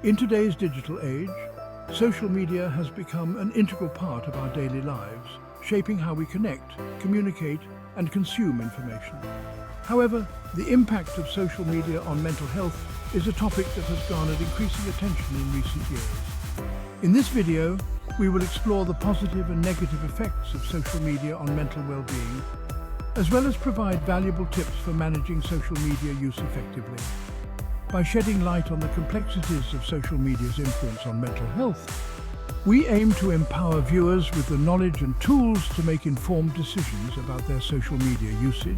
In today's digital age, social media has become an integral part of our daily lives, shaping how we connect, communicate, and consume information. However, the impact of social media on mental health is a topic that has garnered increasing attention in recent years. In this video, we will explore the positive and negative effects of social media on mental well-being, as well as provide valuable tips for managing social media use effectively. By shedding light on the complexities of social media's influence on mental health, we aim to empower viewers with the knowledge and tools to make informed decisions about their social media usage.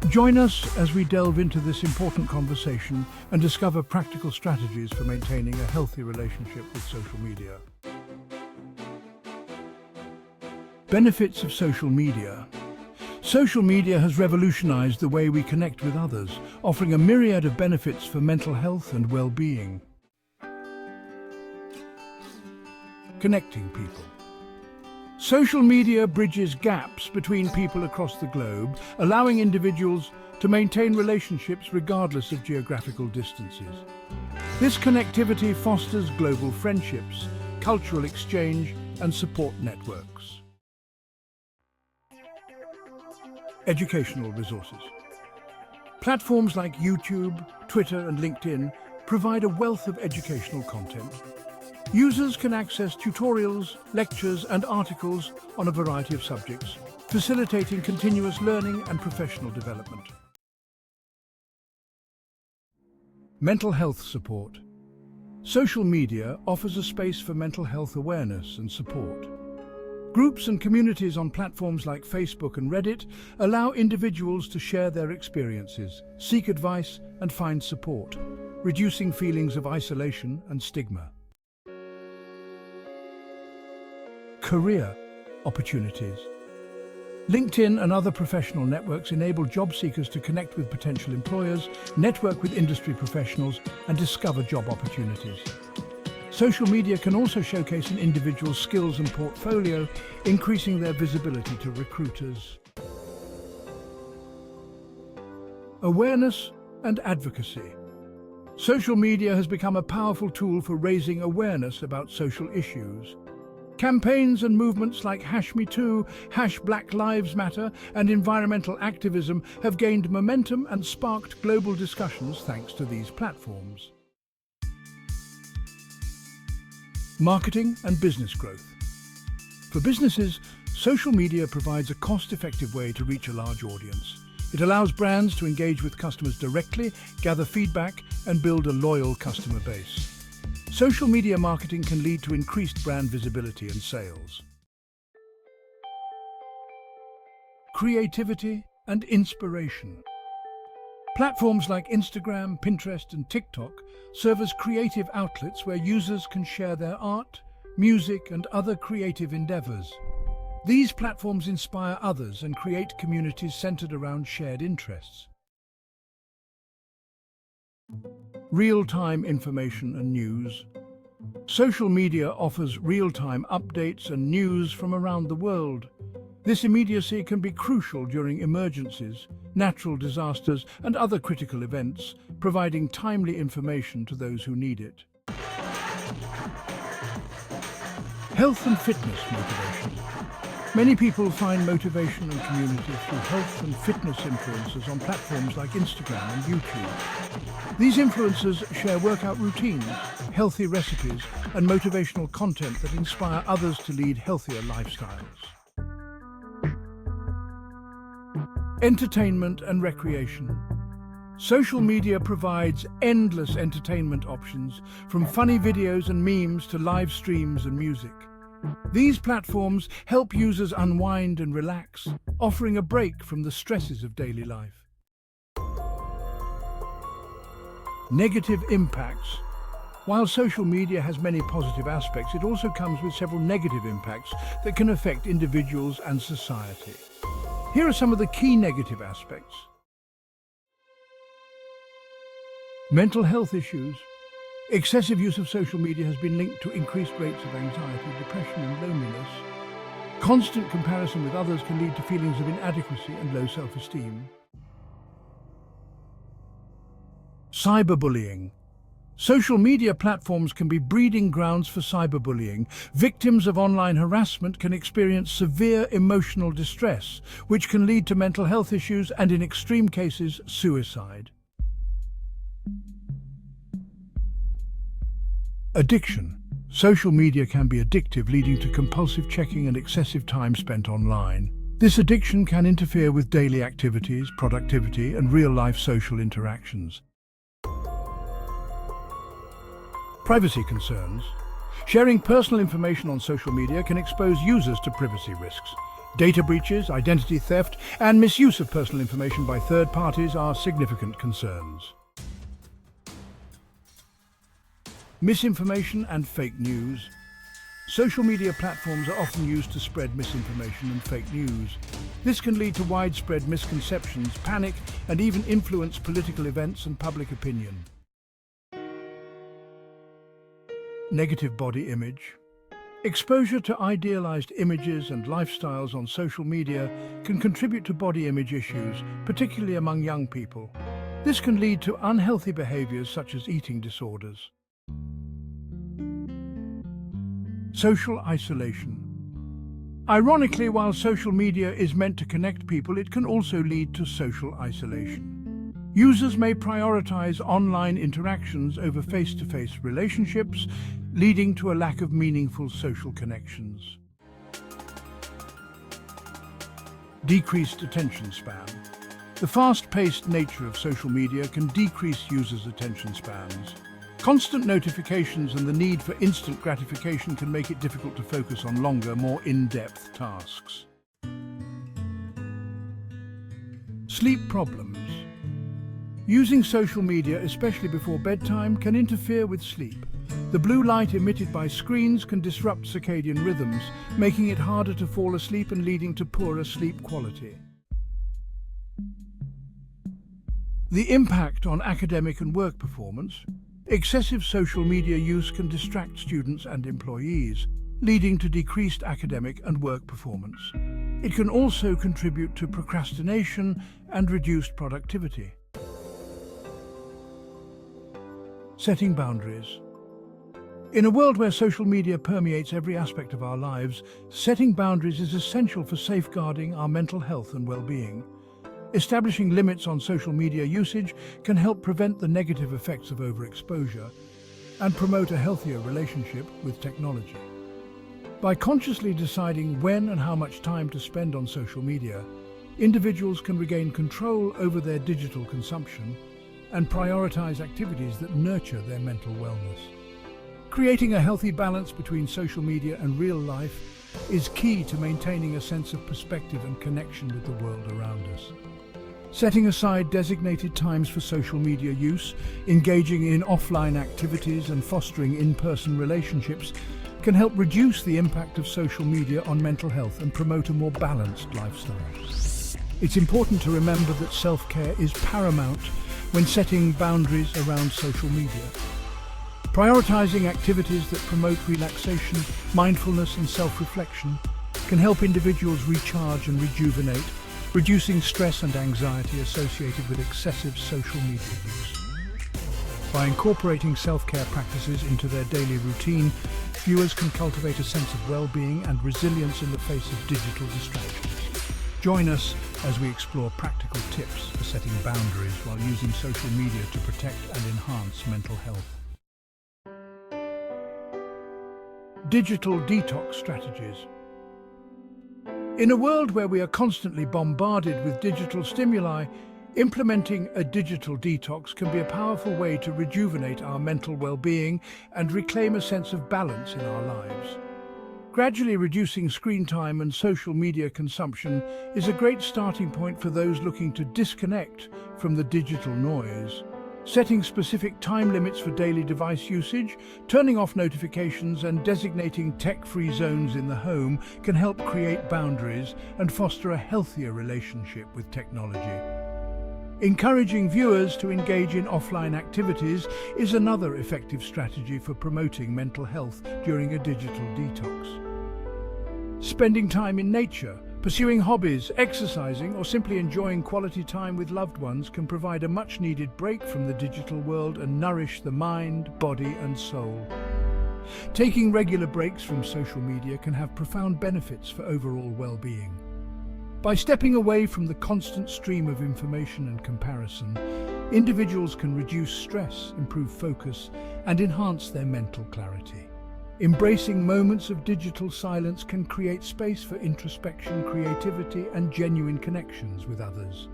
Join us as we delve into this important conversation and discover practical strategies for maintaining a healthy relationship with social media. Benefits of social media. Social media has revolutionized the way we connect with others, offering a myriad of benefits for mental health and well-being. Connecting people. Social media bridges gaps between people across the globe, allowing individuals to maintain relationships regardless of geographical distances. This connectivity fosters global friendships, cultural exchange, and support networks. Educational resources. Platforms like YouTube, Twitter, and LinkedIn provide a wealth of educational content. Users can access tutorials, lectures, and articles on a variety of subjects, facilitating continuous learning and professional development. Mental health support. Social media offers a space for mental health awareness and support. Groups and communities on platforms like Facebook and Reddit allow individuals to share their experiences, seek advice, and find support, reducing feelings of isolation and stigma. Career opportunities. LinkedIn and other professional networks enable job seekers to connect with potential employers, network with industry professionals, and discover job opportunities. Social media can also showcase an individual's skills and portfolio, increasing their visibility to recruiters. Awareness and advocacy. Social media has become a powerful tool for raising awareness about social issues. Campaigns and movements like #MeToo, #BlackLivesMatter, and environmental activism have gained momentum and sparked global discussions thanks to these platforms. Marketing and business growth. For businesses, social media provides a cost-effective way to reach a large audience. It allows brands to engage with customers directly, gather feedback, and build a loyal customer base. Social media marketing can lead to increased brand visibility and sales. Creativity and inspiration. Platforms like Instagram, Pinterest, and TikTok serve as creative outlets where users can share their art, music, and other creative endeavors. These platforms inspire others and create communities centered around shared interests. Real-time information and news. Social media offers real-time updates and news from around the world. This immediacy can be crucial during emergencies, natural disasters, and other critical events, providing timely information to those who need it. Health and fitness motivation. Many people find motivation and community through health and fitness influencers on platforms like Instagram and YouTube. These influencers share workout routines, healthy recipes, and motivational content that inspire others to lead healthier lifestyles. Entertainment and recreation. Social media provides endless entertainment options, from funny videos and memes to live streams and music. These platforms help users unwind and relax, offering a break from the stresses of daily life. Negative impacts. While social media has many positive aspects, it also comes with several negative impacts that can affect individuals and society. Here are some of the key negative aspects. Mental health issues. Excessive use of social media has been linked to increased rates of anxiety, depression, and loneliness. Constant comparison with others can lead to feelings of inadequacy and low self-esteem. Cyberbullying. Social media platforms can be breeding grounds for cyberbullying. Victims of online harassment can experience severe emotional distress, which can lead to mental health issues and, in extreme cases, suicide. Addiction. Social media can be addictive, leading to compulsive checking and excessive time spent online. This addiction can interfere with daily activities, productivity, and real-life social interactions. Privacy concerns. Sharing personal information on social media can expose users to privacy risks. Data breaches, identity theft, and misuse of personal information by third parties are significant concerns. Misinformation and fake news. Social media platforms are often used to spread misinformation and fake news. This can lead to widespread misconceptions, panic, and even influence political events and public opinion. Negative body image. Exposure to idealized images and lifestyles on social media can contribute to body image issues, particularly among young people. This can lead to unhealthy behaviors such as eating disorders. Social isolation. Ironically, while social media is meant to connect people, it can also lead to social isolation. Users may prioritize online interactions over face-to-face relationships, leading to a lack of meaningful social connections. Decreased attention span. The fast-paced nature of social media can decrease users' attention spans. Constant notifications and the need for instant gratification can make it difficult to focus on longer, more in-depth tasks. Sleep problems. Using social media, especially before bedtime, can interfere with sleep. The blue light emitted by screens can disrupt circadian rhythms, making it harder to fall asleep and leading to poorer sleep quality. The impact on academic and work performance. Excessive social media use can distract students and employees, leading to decreased academic and work performance. It can also contribute to procrastination and reduced productivity. Setting boundaries. In a world where social media permeates every aspect of our lives, setting boundaries is essential for safeguarding our mental health and well-being. Establishing limits on social media usage can help prevent the negative effects of overexposure and promote a healthier relationship with technology. By consciously deciding when and how much time to spend on social media, individuals can regain control over their digital consumption and prioritize activities that nurture their mental wellness. Creating a healthy balance between social media and real life is key to maintaining a sense of perspective and connection with the world around us. Setting aside designated times for social media use, engaging in offline activities and fostering in-person relationships can help reduce the impact of social media on mental health and promote a more balanced lifestyle. It's important to remember that self-care is paramount when setting boundaries around social media. Prioritizing activities that promote relaxation, mindfulness and self-reflection can help individuals recharge and rejuvenate, reducing stress and anxiety associated with excessive social media use. By incorporating self-care practices into their daily routine, viewers can cultivate a sense of well-being and resilience in the face of digital distractions. Join us as we explore practical tips for setting boundaries while using social media to protect and enhance mental health. Digital detox strategies. In a world where we are constantly bombarded with digital stimuli, implementing a digital detox can be a powerful way to rejuvenate our mental well-being and reclaim a sense of balance in our lives. Gradually reducing screen time and social media consumption is a great starting point for those looking to disconnect from the digital noise. Setting specific time limits for daily device usage, turning off notifications and designating tech-free zones in the home can help create boundaries and foster a healthier relationship with technology. Encouraging viewers to engage in offline activities is another effective strategy for promoting mental health during a digital detox. Spending time in nature, Pursuing hobbies, exercising, or simply enjoying quality time with loved ones can provide a much-needed break from the digital world and nourish the mind, body, and soul. Taking regular breaks from social media can have profound benefits for overall well-being. By stepping away from the constant stream of information and comparison, individuals can reduce stress, improve focus, and enhance their mental clarity. Embracing moments of digital silence can create space for introspection, creativity, and genuine connections with others.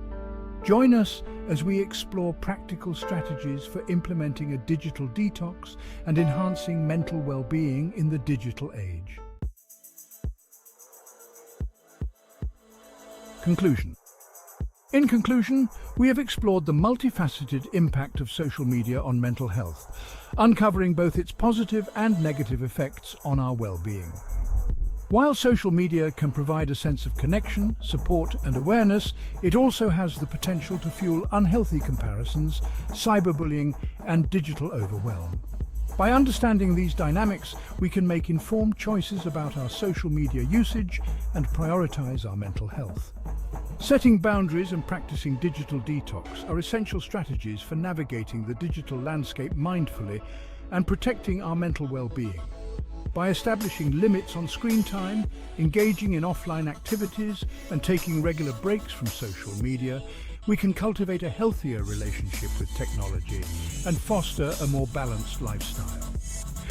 Join us as we explore practical strategies for implementing a digital detox and enhancing mental well-being in the digital age. Conclusion. In conclusion, we have explored the multifaceted impact of social media on mental health, uncovering both its positive and negative effects on our well-being. While social media can provide a sense of connection, support, and awareness, it also has the potential to fuel unhealthy comparisons, cyberbullying, and digital overwhelm. By understanding these dynamics, we can make informed choices about our social media usage and prioritize our mental health. Setting boundaries and practicing digital detox are essential strategies for navigating the digital landscape mindfully and protecting our mental well-being. By establishing limits on screen time, engaging in offline activities, and taking regular breaks from social media, we can cultivate a healthier relationship with technology and foster a more balanced lifestyle.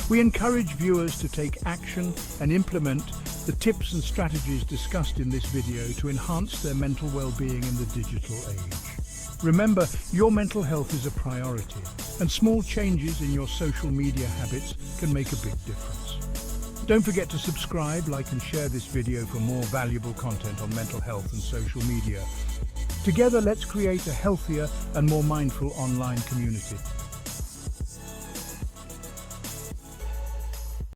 We encourage viewers to take action and implement the tips and strategies discussed in this video to enhance their mental well-being in the digital age. Remember, your mental health is a priority, and small changes in your social media habits can make a big difference. Don't forget to subscribe, like, and share this video for more valuable content on mental health and social media. Together, let's create a healthier and more mindful online community.